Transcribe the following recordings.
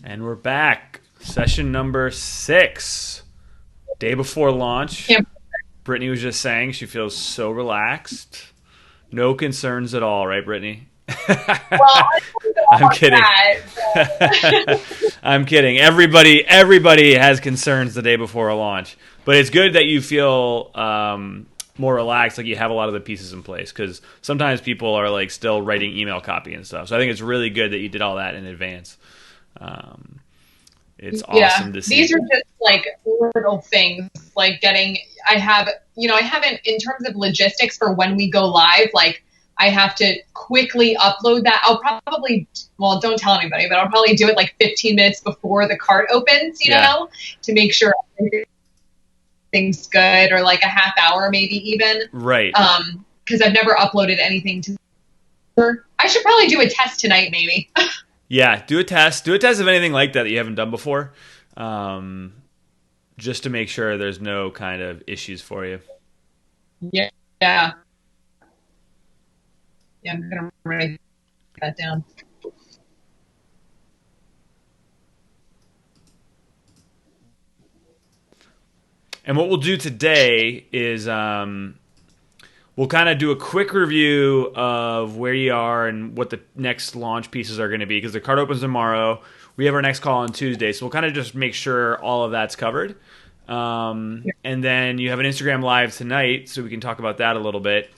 And we're back. Session number 6. Day before launch. Yeah. Brittany was just saying she feels so relaxed. No concerns at all, right, Brittany? Well, I don't know I'm about kidding. that, I'm kidding. Everybody has concerns the day before a launch. But it's good that you feel more relaxed, like you have a lot of the pieces in place. Because sometimes people are like still writing email copy and stuff. So I think it's really good that you did all that in advance. It's awesome to see. These are just like little things, like I haven't, in terms of logistics for when we go live, like I have to quickly upload that. I'll probably, well, don't tell anybody, but I'll probably do it like 15 minutes before the cart opens, you know, to make sure everything's good, or like a half hour, maybe even. Right. Because I've never uploaded anything to. I should probably do a test tonight, maybe. Yeah, do a test. Do a test of anything like that you haven't done before, just to make sure there's no kind of issues for you. Yeah. Yeah, I'm going to write that down. And what we'll do today is we'll kind of do a quick review of where you are and what the next launch pieces are going to be, because the cart opens tomorrow. We have our next call on Tuesday, so we'll kind of just make sure all of that's covered. And then you have an Instagram Live tonight, so we can talk about that a little bit.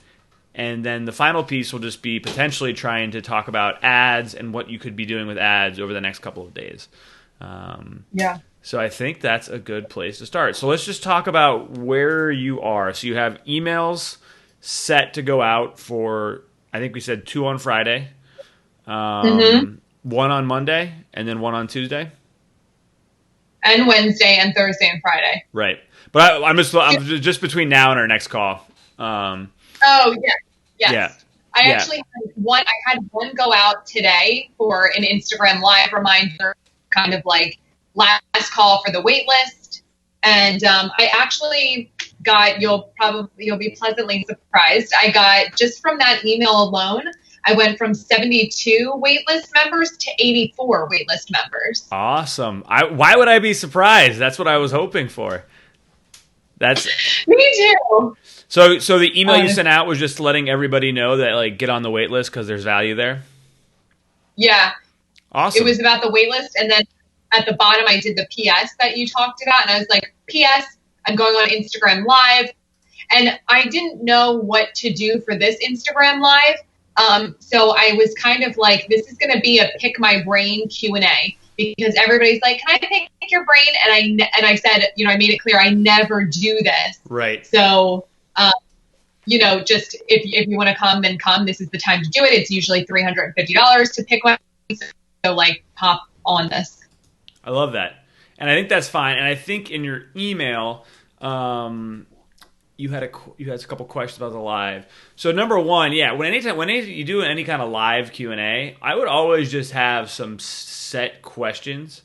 And then the final piece will just be potentially trying to talk about ads and what you could be doing with ads over the next couple of days. So I think that's a good place to start. So let's just talk about where you are. So you have emails set to go out for, I think we said 2 on Friday, 1 on Monday, and then 1 on Tuesday. And Wednesday and Thursday and Friday. Right. But I'm just between now and our next call. Oh, yeah. Yes. Yeah. I actually had one go out today for an Instagram Live reminder, kind of like last call for the wait list. And I actually got, you'll be pleasantly surprised. I got, just from that email alone, I went from 72 waitlist members to 84 waitlist members. Awesome. Why would I be surprised? That's what I was hoping for. Me too. So the email you sent out was just letting everybody know that, like, get on the wait list because there's value there? Yeah. Awesome. It was about the wait list, and then at the bottom I did the PS that you talked about, and I was like, PS, I'm going on Instagram Live. And I didn't know what to do for this Instagram Live. So I was kind of like, this is going to be a pick my brain Q&A, because everybody's like, can I pick your brain? And I said, I made it clear I never do this. Right. So, just if you want to come, then come. This is the time to do it. It's usually $350 to pick one. So like, hop on this. I love that. And I think that's fine. And I think in your email, you had a couple questions about the live. So number one, when you do any kind of live Q&A, I would always just have some set questions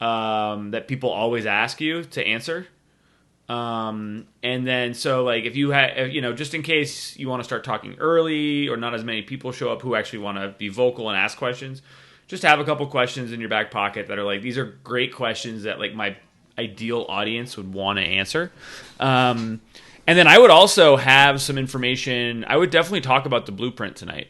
that people always ask you to answer. And then, so like if you had, just in case you want to start talking early or not as many people show up who actually want to be vocal and ask questions, just have a couple questions in your back pocket that are like, these are great questions that like my ideal audience would want to answer. And then I would also have some information. I would definitely talk about the blueprint tonight.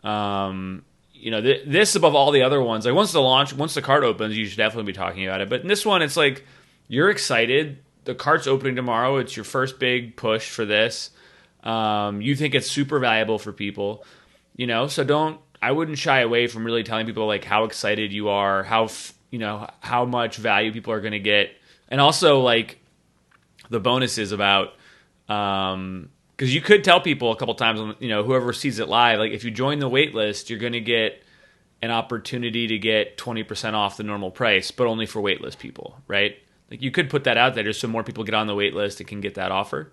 This above all the other ones. Like once the cart opens, you should definitely be talking about it. But in this one, it's like you're excited. The cart's opening tomorrow. It's your first big push for this. You think it's super valuable for people. So I wouldn't shy away from really telling people like how excited you are, how much value people are going to get, and also like the bonuses about. Because you could tell people a couple times, whoever sees it live, like if you join the wait list, you're going to get an opportunity to get 20% off the normal price, but only for wait list people, right? Like you could put that out there just so more people get on the wait list and can get that offer.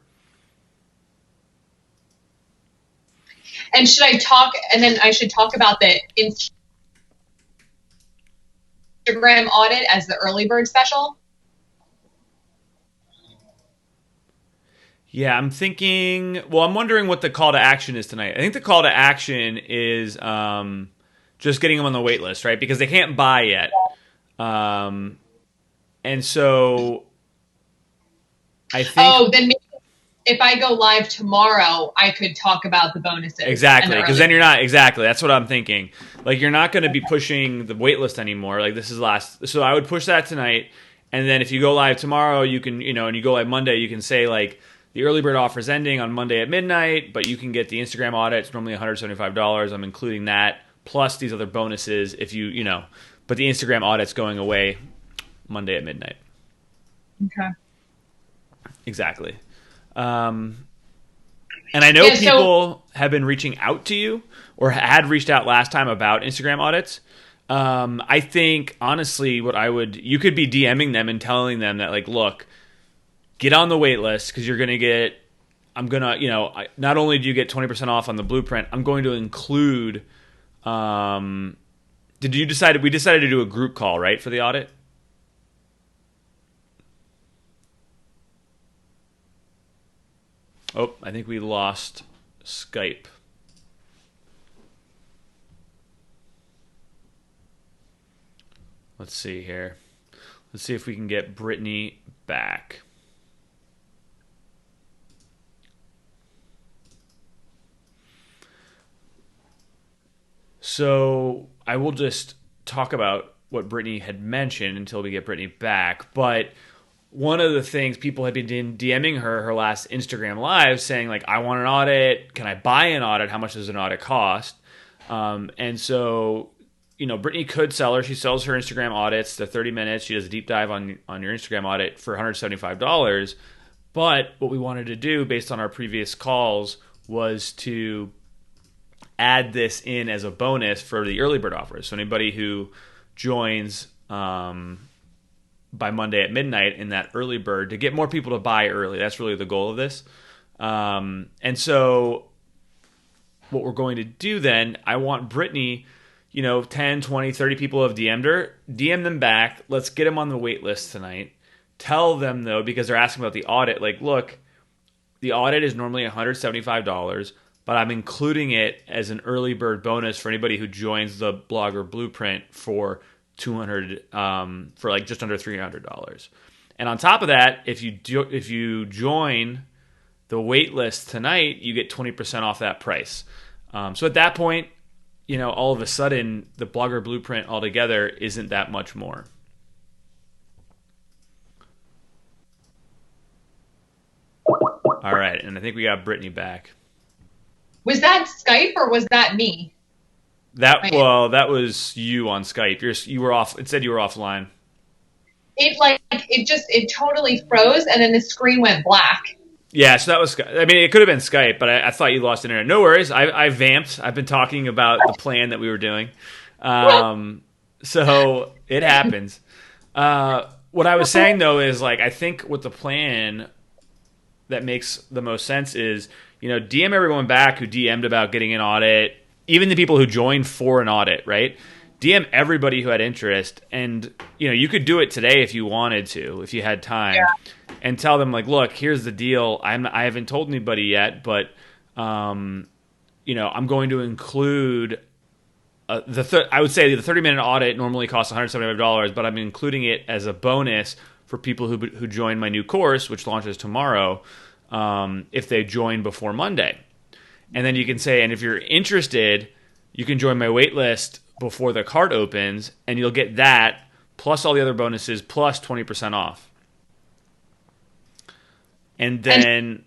And I should talk about the Instagram audit as the early bird special. Yeah, I'm wondering what the call to action is tonight. I think the call to action is just getting them on the wait list, right? Because they can't buy yet. And so I think Oh, then maybe if I go live tomorrow, I could talk about the bonuses. exactly, because then you're not exactly. That's what I'm thinking. Like you're not going to be pushing the waitlist anymore. Like this is last. So I would push that tonight, and then if you go live tomorrow, you can and you go live Monday, you can say like the early bird offer is ending on Monday at midnight, but you can get the Instagram audit. It's normally $175. I'm including that plus these other bonuses if but the Instagram audit's going away Monday at midnight. Okay. Exactly. And I know people have been reaching out to you or had reached out last time about Instagram audits. I think, honestly, you could be DMing them and telling them that, like, look, get on the wait list because you're going to get, not only do you get 20% off on the blueprint, I'm going to include, we decided to do a group call, right, for the audit? Oh, I think we lost Skype. Let's see here. Let's see if we can get Brittany back. So I will just talk about what Brittany had mentioned until we get Brittany back. But one of the things people had been DMing her last Instagram live saying, like, I want an audit. Can I buy an audit? How much does an audit cost? And so, Brittany could sell her. She sells her Instagram audits. They're 30 minutes. She does a deep dive on your Instagram audit for $175. But what we wanted to do based on our previous calls was to add this in as a bonus for the early bird offers. So anybody who joins by Monday at midnight in that early bird to get more people to buy early. That's really the goal of this. And so what we're going to do then, I want Brittany, 10, 20, 30 people have DM'd her. DM them back. Let's get them on the wait list tonight. Tell them, though, because they're asking about the audit, like, look, the audit is normally $175, but I'm including it as an early bird bonus for anybody who joins the Blogger Blueprint for $200 for like just under $300. And on top of that, if you join the wait list tonight, you get 20% off that price. So at that point, all of a sudden the Blogger Blueprint altogether isn't that much more. All right, and I think we got Brittany back. Was that Skype or was that me? That was you on Skype. You were off. It said you were offline. It totally froze and then the screen went black. Yeah, so that was. I mean, it could have been Skype, but I thought you lost internet. No worries. I vamped. I've been talking about the plan that we were doing, so it happens. What I was saying though is like I think with the plan that makes the most sense is DM everyone back who DM'd about getting an audit. Even the people who joined for an audit, right? DM everybody who had interest, and you could do it today if you wanted to, if you had time, and tell them like, look, here's the deal. I haven't told anybody yet, but I'm going to include I would say the 30-minute audit normally costs $175, but I'm including it as a bonus for people who join my new course, which launches tomorrow, if they join before Monday. And then you can say, and if you're interested, you can join my wait list before the cart opens, and you'll get that, plus all the other bonuses, plus 20% off. And then,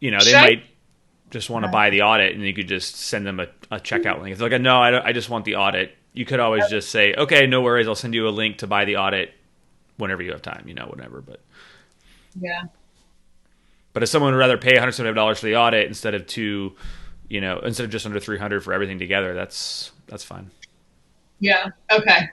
they might just want to buy the audit, and you could just send them a checkout link. It's like, no, I just want the audit. You could always just say, okay, no worries, I'll send you a link to buy the audit whenever you have time, whatever. But yeah. But if someone would rather pay $175 for the audit instead of instead of just under $300 for everything together, that's fine. Yeah. Okay.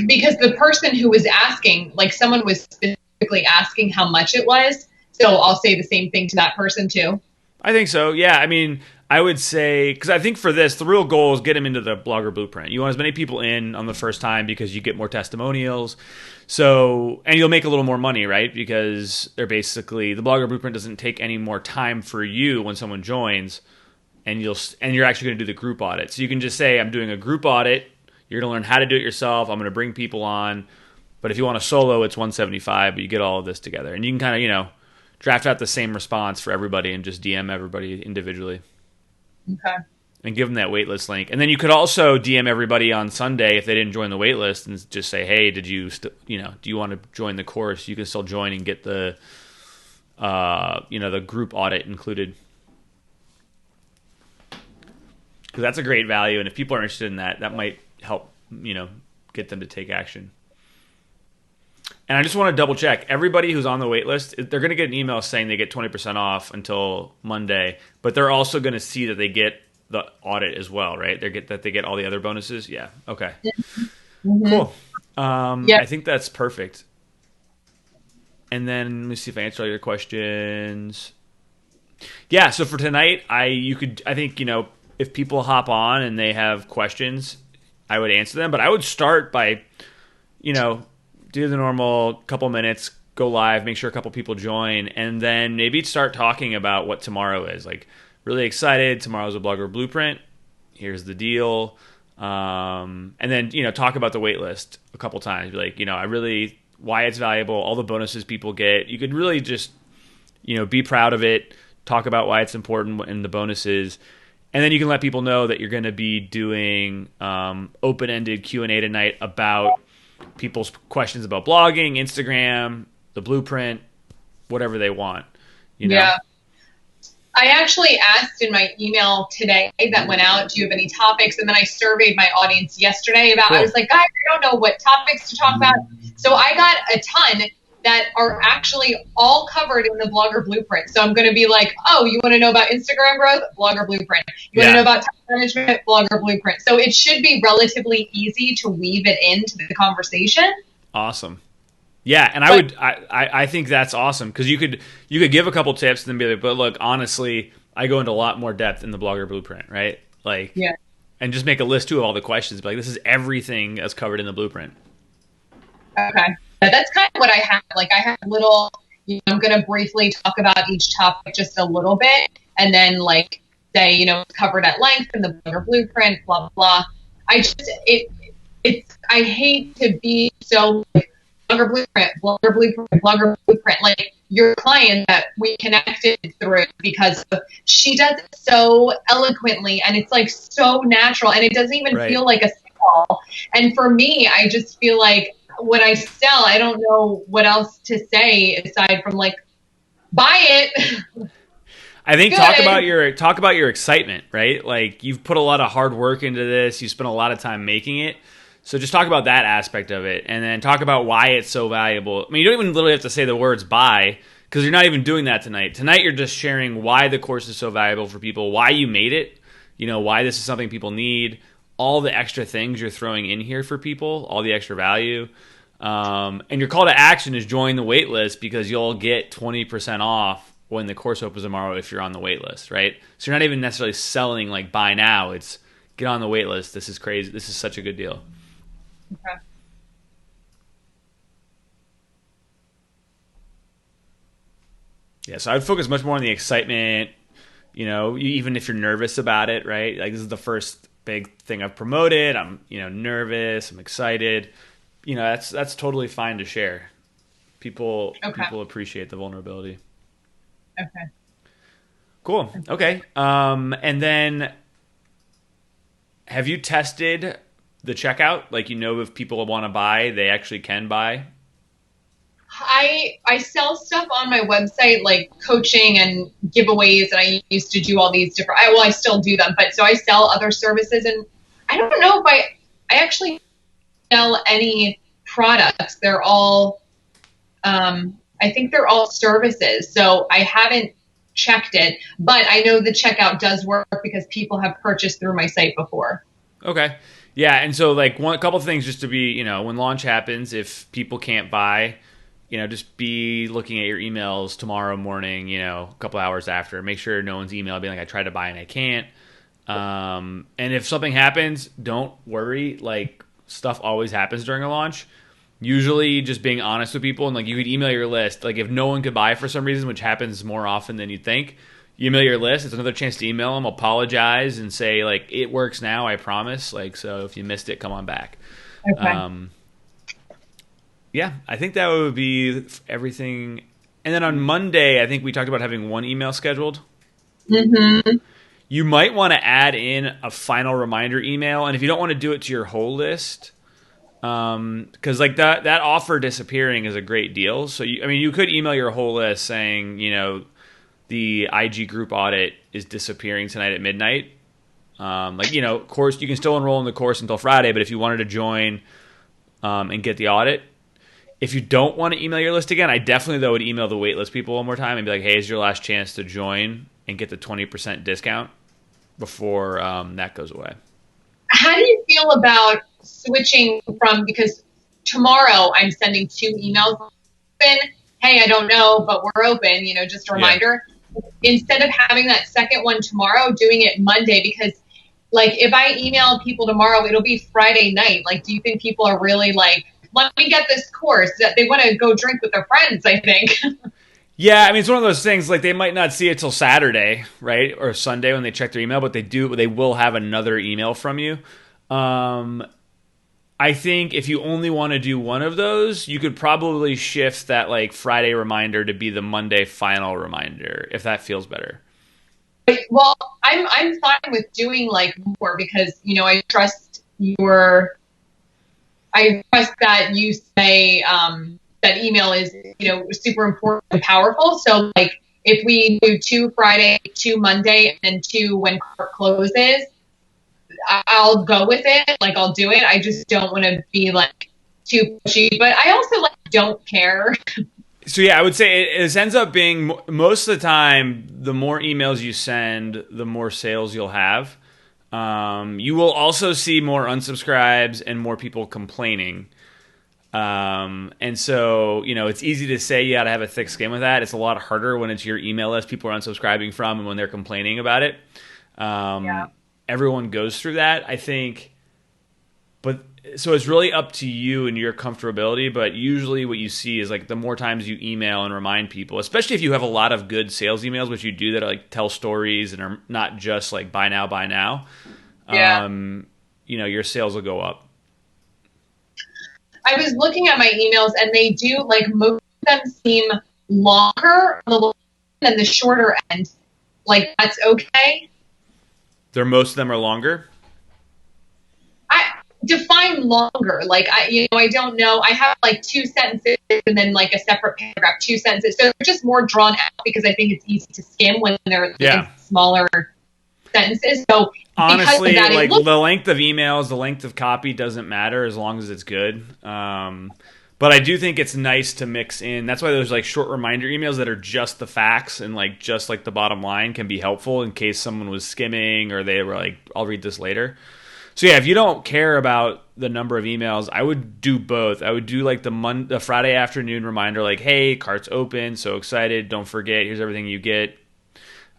Because the person who was asking, like someone was specifically asking how much it was. So I'll say the same thing to that person too. I think so. Yeah. I mean, I would say, because I think for this, the real goal is get them into the Blogger Blueprint. You want as many people in on the first time because you get more testimonials. So, and you'll make a little more money, right? Because they're basically, the Blogger Blueprint doesn't take any more time for you when someone joins, and you're actually going to do the group audit. So you can just say, I'm doing a group audit. You're going to learn how to do it yourself. I'm going to bring people on. But if you want to solo, it's 175, but you get all of this together. And you can kind of, draft out the same response for everybody and just DM everybody individually. Okay. And give them that waitlist link. And then you could also DM everybody on Sunday if they didn't join the waitlist and just say, hey, do you want to join the course? You can still join and get the, the group audit included. Because that's a great value. And if people are interested in that, that might help, get them to take action. And I just want to double check. Everybody who's on the wait list, they're going to get an email saying they get 20% off until Monday, but they're also going to see that they get the audit as well, right? They get all the other bonuses. Yeah. Okay. Mm-hmm. Cool. I think that's perfect. And then let me see if I answered all your questions. Yeah. So for tonight, I think, if people hop on and they have questions, I would answer them, but I would start by, do the normal couple minutes, go live, make sure a couple people join, and then maybe start talking about what tomorrow is. Like, really excited, tomorrow's a Blogger Blueprint, here's the deal. And then, talk about the wait list a couple times. Be like, why it's valuable, all the bonuses people get. You could really just, be proud of it, talk about why it's important and the bonuses. And then you can let people know that you're going to be doing open-ended Q&A tonight about people's questions about blogging, Instagram, the blueprint, whatever they want. Yeah. I actually asked in my email today that went out, do you have any topics? And then I surveyed my audience yesterday about, cool. I was like, guys, I don't know what topics to talk about. So I got a ton that are actually all covered in the Blogger Blueprint. So I'm going to be like, oh, you want to know about Instagram growth? Blogger Blueprint. You want to know about time management? Blogger Blueprint. So it should be relatively easy to weave it into the conversation. Awesome. Yeah, and I think that's awesome because you could give a couple tips and then be like, but look, honestly, I go into a lot more depth in the Blogger Blueprint, right? And just make a list too of all the questions. But this is everything that's covered in the blueprint. Okay. That's kind of what I have. Like I have little, I'm going to briefly talk about each topic just a little bit and then say, it's covered at length in the Blogger Blueprint, blah, blah, blah. I hate to be so Blogger Blueprint, like your client that we connected through because she does it so eloquently and it's so natural and it doesn't even feel like a sell. And for me, I just feel like when I sell, I don't know what else to say aside from buy it. I think talk about your excitement, right? Like you've put a lot of hard work into this. You spent a lot of time making it. So just talk about that aspect of it and then talk about why it's so valuable. I mean, you don't even literally have to say the words buy because you're not even doing that tonight. Tonight, you're just sharing why the course is so valuable for people, why you made it, why this is something people need, all the extra things you're throwing in here for people, all the extra value. And your call to action is join the wait list because you'll get 20% off when the course opens tomorrow if you're on the wait list, right? So you're not even necessarily selling buy now. It's get on the wait list. This is crazy. This is such a good deal. Okay. Yeah, so I'd focus much more on the excitement, even if you're nervous about it, right? Like this is the first big thing I've promoted. I'm, nervous, I'm excited. That's totally fine to share. People appreciate the vulnerability. Okay. Cool. Okay. And then have you tested the checkout? If people want to buy, they actually can buy? I sell stuff on my website, like coaching and giveaways, and I used to do all these different, I still do them, but so I sell other services, and I don't know if I actually sell any products. They're all, I think they're all services, so I haven't checked it, but I know the checkout does work because people have purchased through my site before. Okay. Yeah, and so a couple of things just to be, when launch happens, if people can't buy, just be looking at your emails tomorrow morning, a couple hours after. Make sure no one's email being like, I tried to buy and I can't. And if something happens, don't worry. Stuff always happens during a launch. Usually just being honest with people and you could email your list. If no one could buy for some reason, which happens more often than you'd think, you email your list. It's another chance to email them, apologize, and say like it works now. I promise. Like so, if you missed it, come on back. Okay. Yeah, I think that would be everything. And then on Monday, I think we talked about having one email scheduled. Mm-hmm. You might want to add in a final reminder email, and if you don't want to do it to your whole list, because like that offer disappearing is a great deal. So you could email your whole list saying, the IG group audit is disappearing tonight at midnight. Course you can still enroll in the course until Friday, but if you wanted to join and get the audit, if you don't want to email your list again, I definitely though would email the waitlist people one more time and be like, hey, it's your last chance to join and get the 20% discount before that goes away. How do you feel about switching from, because tomorrow I'm sending 2 emails open, hey, I don't know, but we're open, just a reminder. Yeah. Instead of having that second one tomorrow, doing it Monday, because like if I email people tomorrow, it'll be Friday night. Like, do you think people are really like, let me get this course, that they want to go drink with their friends, I think. Yeah, I mean, it's one of those things, like, they might not see it till Saturday, right, or Sunday when they check their email, but they will have another email from you. I think if you only want to do one of those, you could probably shift that, like, Friday reminder to be the Monday final reminder, if that feels better. Well, I'm fine with doing, like, more because, I trust that you say that email is, super important and powerful. So, like, if we do 2 Friday, 2 Monday, and 2 when court closes, I'll go with it. Like, I'll do it. I just don't want to be, like, too pushy. But I also, like, don't care. So, yeah, I would say it ends up being, most of the time, the more emails you send, the more sales you'll have. You will also see more unsubscribes and more people complaining. And so, it's easy to say you got to have a thick skin with that. It's a lot harder when it's your email list people are unsubscribing from and when they're complaining about it. Everyone goes through that, I think. But so it's really up to you and your comfortability. But usually what you see is like the more times you email and remind people, especially if you have a lot of good sales emails, which you do that are like tell stories and are not just like buy now, your sales will go up. I was looking at my emails and they do, like, most of them seem longer on the lower end than the shorter end. Like, that's okay. Most of them are longer? I define longer. Like, I don't know. I have like 2 sentences and then like a separate paragraph, 2 sentences. So they're just more drawn out because I think it's easy to skim when they're smaller sentences. So honestly, like the length of emails, the length of copy doesn't matter as long as it's good. But I do think it's nice to mix in. That's why those like short reminder emails that are just the facts and like just like the bottom line can be helpful in case someone was skimming or they were like, I'll read this later. So yeah, if you don't care about the number of emails, I would do both. I would do like the Friday afternoon reminder, like, hey, cart's open, so excited, don't forget, here's everything you get.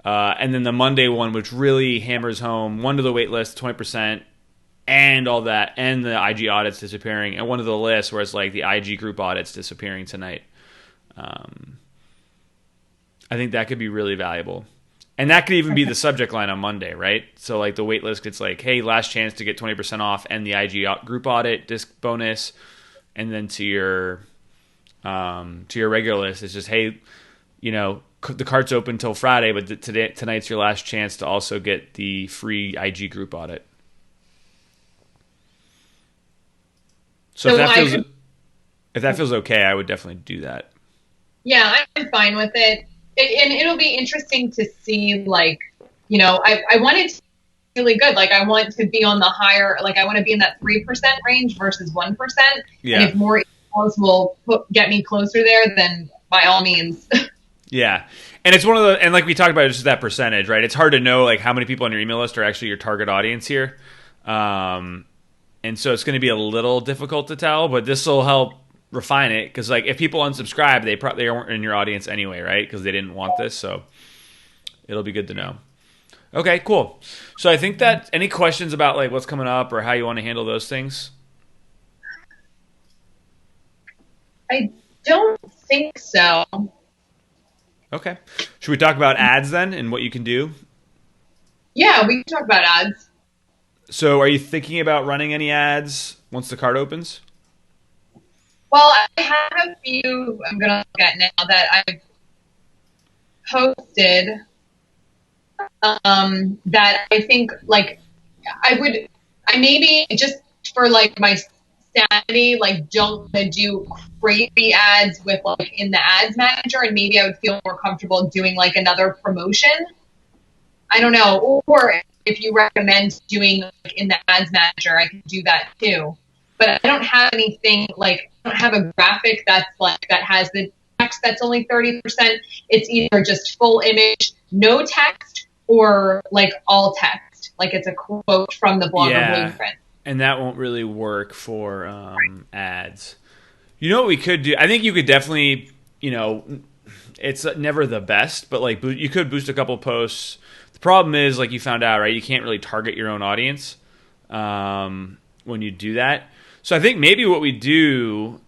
And then the Monday one, which really hammers home one to the wait list, 20%, and all that, and the IG audits disappearing, and one of the lists where it's like the IG group audits disappearing tonight. I think that could be really valuable. And that could even be the subject line on Monday, right? So like the wait list gets like, hey, last chance to get 20% off and the IG group audit disc bonus. And then to your regular list, it's just, hey, the cart's open till Friday, but tonight's your last chance to also get the free IG group audit. So if that feels okay, I would definitely do that. Yeah, I'm fine with it. And it'll be interesting to see, like, I want it to be really good. Like, I want to be on the higher, like, I want to be in that 3% range versus 1%. Yeah. And if more emails will get me closer there, then by all means. Yeah. And it's one of the, and like we talked about, it's just that percentage, right? It's hard to know, like, how many people on your email list are actually your target audience here. And so it's going to be a little difficult to tell, but this will help refine it. Because, like, if people unsubscribe, they weren't in your audience anyway, right? Because they didn't want this. So it'll be good to know. Okay, cool. So I think that any questions about, like, what's coming up or how you want to handle those things? I don't think so. Okay. Should we talk about ads then and what you can do? Yeah, we can talk about ads. So are you thinking about running any ads once the cart opens? Well, I have a few I'm going to look at now that I've posted that I think like I maybe just for like my sanity, like don't want to do crazy ads with like in the ads manager, and maybe I would feel more comfortable doing like another promotion. I don't know. Or if you recommend doing like in the ads manager, I could do that too. But I don't have anything like I don't have a graphic that's like that has the text that's only 30%. It's either just full image, no text, or like all text. Like it's a quote from the Blogger Blueprint. And that won't really work for ads. You know what we could do? I think you could definitely, it's never the best, but like you could boost a couple posts. The problem is, like you found out, right? You can't really target your own audience when you do that. So I think maybe what we do,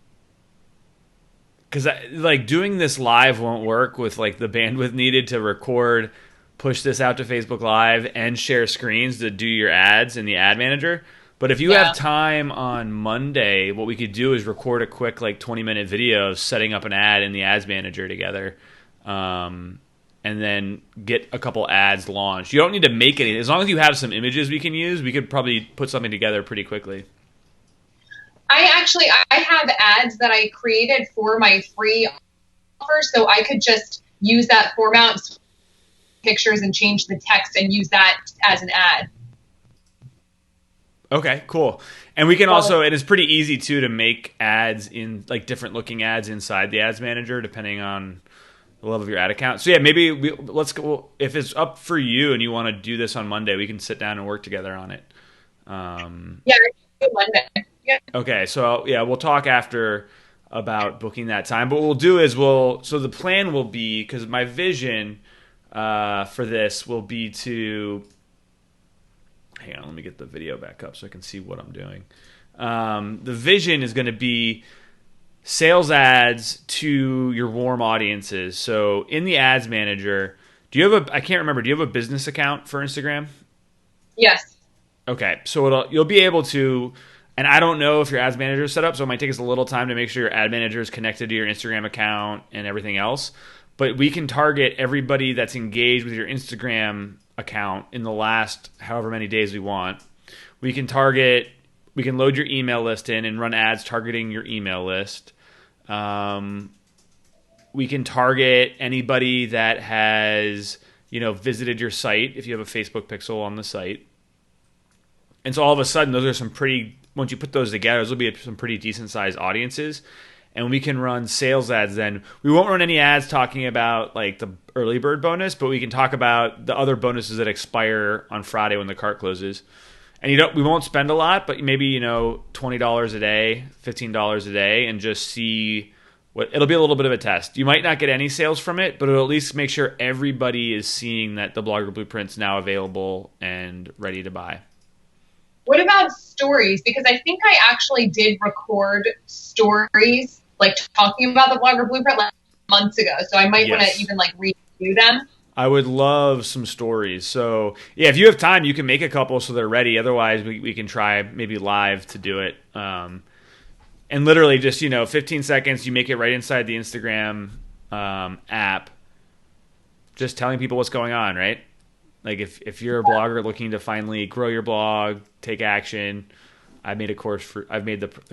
because like doing this live won't work with like the bandwidth needed to record, push this out to Facebook Live, and share screens to do your ads in the ad manager. But if you have time on Monday, what we could do is record a quick like 20-minute video of setting up an ad in the ads manager together. And then get a couple ads launched. You don't need to make any. As long as you have some images we can use, we could probably put something together pretty quickly. I have ads that I created for my free offer, so I could just use that format, pictures, and change the text and use that as an ad. Okay, cool. And we can also, it is pretty easy too to make ads in like different looking ads inside the ads manager depending on the level of your ad account. So yeah, maybe let's go. If it's up for you and you want to do this on Monday, we can sit down and work together on it. Yeah, I can do Monday. Yeah. Okay, so yeah, we'll talk after about booking that time. But what we'll do is so the plan will be, because my vision for this will be to, hang on, let me get the video back up so I can see what I'm doing. The vision is going to be sales ads to your warm audiences. So in the ads manager, do you have I can't remember, do you have a business account for Instagram? Yes. Okay, so you'll be able to, and I don't know if your ads manager is set up, so it might take us a little time to make sure your ad manager is connected to your Instagram account and everything else. But we can target everybody that's engaged with your Instagram account in the last however many days we want. We can load your email list in and run ads targeting your email list. We can target anybody that has, visited your site if you have a Facebook pixel on the site. And so all of a sudden, those are once you put those together, those will be some pretty decent sized audiences. And we can run sales ads then. We won't run any ads talking about like the early bird bonus, but we can talk about the other bonuses that expire on Friday when the cart closes. And we won't spend a lot, but maybe, $20 a day, $15 a day, and just see it'll be a little bit of a test. You might not get any sales from it, but it'll at least make sure everybody is seeing that the Blogger Blueprint's now available and ready to buy. What about stories? Because I think I actually did record stories, like talking about the Blogger Blueprint like months ago. So I might want to even like redo them. I would love some stories. So yeah, if you have time, you can make a couple so they're ready. Otherwise, we can try maybe live to do it. And literally just, 15 seconds, you make it right inside the Instagram app, just telling people what's going on, right? Like if you're a blogger looking to finally grow your blog, take action, I've made the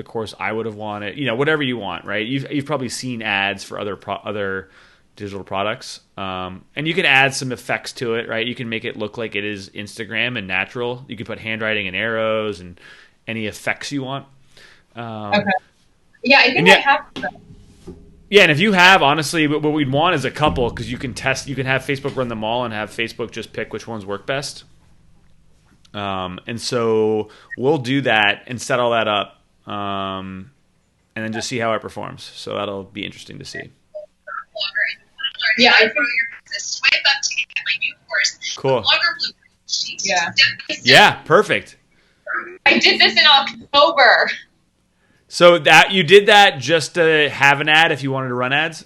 course I would have wanted, whatever you want, right? You've probably seen ads for other digital products. And you can add some effects to it, right? You can make it look like it is Instagram and natural. You can put handwriting and arrows and any effects you want. Okay. Yeah, I think I have them. Yeah, and if you have, honestly, what we'd want is a couple, because you can have Facebook run them all and have Facebook just pick which ones work best. And so we'll do that and set all that up, and then just see how it performs. So that'll be interesting to see. Yeah, I think swipe up to get my new course. Cool. Blogger Blueprint. Yeah. Yeah, perfect. I did this in October. So that you did that just to have an ad if you wanted to run ads?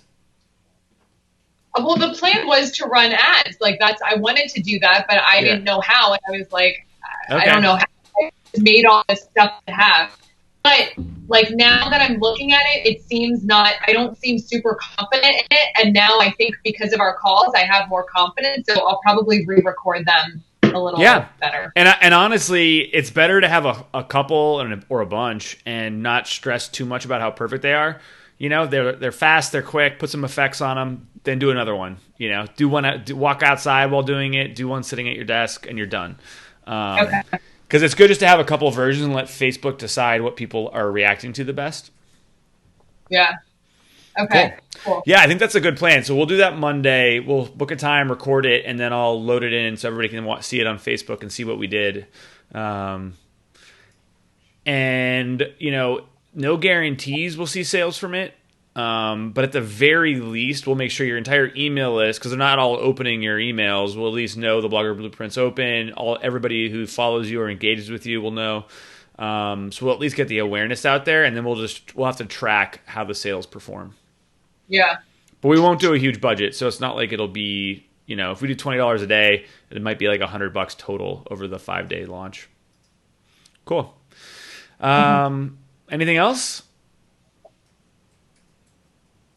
Well, the plan was to run ads. Like I wanted to do that, but I didn't know how. And I was like, I don't know how I made all this stuff to have. But like now that I'm looking at it, it seems I don't seem super confident in it. And now I think because of our calls, I have more confidence. So I'll probably re-record them a little better. And honestly, it's better to have a couple or a bunch and not stress too much about how perfect they are. You know, they're fast, they're quick. Put some effects on them, then do another one. You know, walk outside while doing it. Do one sitting at your desk, and you're done. Okay. Because it's good just to have a couple of versions and let Facebook decide what people are reacting to the best. Yeah. Okay. Cool. Yeah, I think that's a good plan. So we'll do that Monday. We'll book a time, record it, and then I'll load it in so everybody can see it on Facebook and see what we did. And, you know, no guarantees we'll see sales from it. But at the very least, we'll make sure your entire email list, because they're not all opening your emails, we'll at least know the Blogger Blueprint's open. Everybody who follows you or engages with you will know. So we'll at least get the awareness out there, and then we'll have to track how the sales perform. Yeah. But we won't do a huge budget, so it's not like it'll be, you know, if we do $20 a day, it might be like $100 total over the 5-day launch. Cool. Anything else?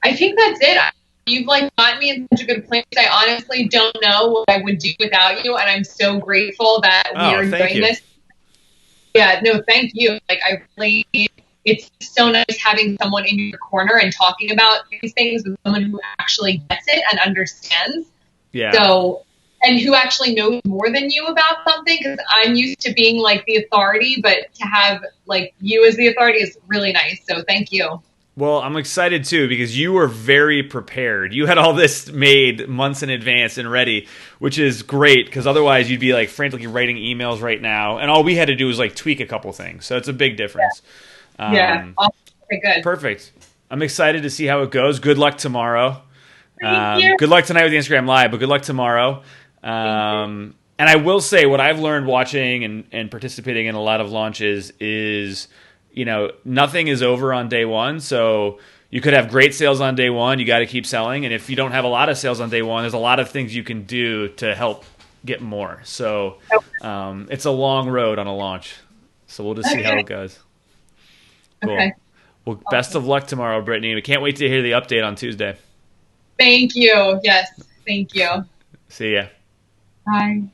I think that's it. You've like gotten me in such a good place. I honestly don't know what I would do without you, and I'm so grateful that we are doing this. Yeah, no, thank you. Like it's so nice having someone in your corner and talking about these things with someone who actually gets it and understands. Yeah. So, and who actually knows more than you about something, because I'm used to being like the authority, but to have like you as the authority is really nice. So thank you. Well, I'm excited too because you were very prepared. You had all this made months in advance and ready, which is great because otherwise you'd be like frantically writing emails right now, and all we had to do was like tweak a couple things. So it's a big difference. Yeah. Okay, good. Perfect. I'm excited to see how it goes. Good luck tomorrow. Thank you. Good luck tonight with the Instagram Live, but good luck tomorrow. And I will say what I've learned watching and participating in a lot of launches is, you know, nothing is over on day one. So you could have great sales on day one. You got to keep selling. And if you don't have a lot of sales on day one, there's a lot of things you can do to help get more. So it's a long road on a launch. So we'll just see how it goes. Cool. Okay. Well, best of luck tomorrow, Brittany. We can't wait to hear the update on Tuesday. Thank you. Yes. Thank you. See ya. Bye.